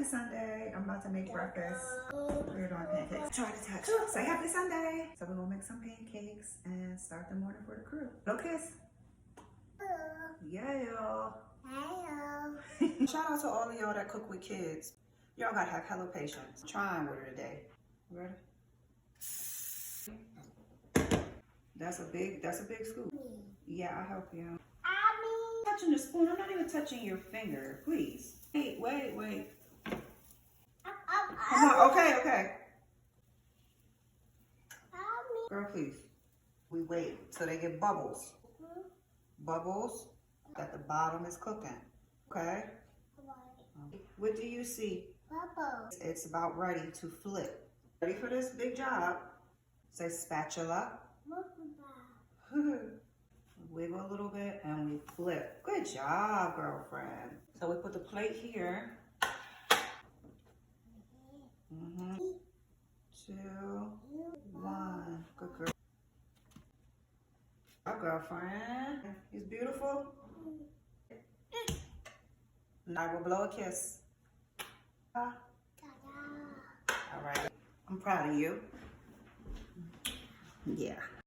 Sunday. I'm about to make breakfast. We're doing pancakes. Try to touch. Say happy Sunday. So we're gonna make some pancakes and start the morning for the crew. Little kiss. Yeah, y'all. Hello. Shout out to all of y'all that cook with kids. Y'all gotta have hella patience. I'm trying with her today. Ready? That's a big scoop. Yeah, I'll help you. Touching the spoon. I'm not even touching your finger. Please. Wait. Come on. Okay. Girl, please. We wait till they get bubbles. Bubbles that the bottom is cooking. Okay? What do you see? Bubbles. It's about ready to flip. Ready for this big job? Say spatula. Wiggle a little bit and we flip. Good job, girlfriend. So we put the plate here. 2, 1. Good girl. Our girlfriend is beautiful. Now I will blow a kiss. All right. I'm proud of you. Yeah.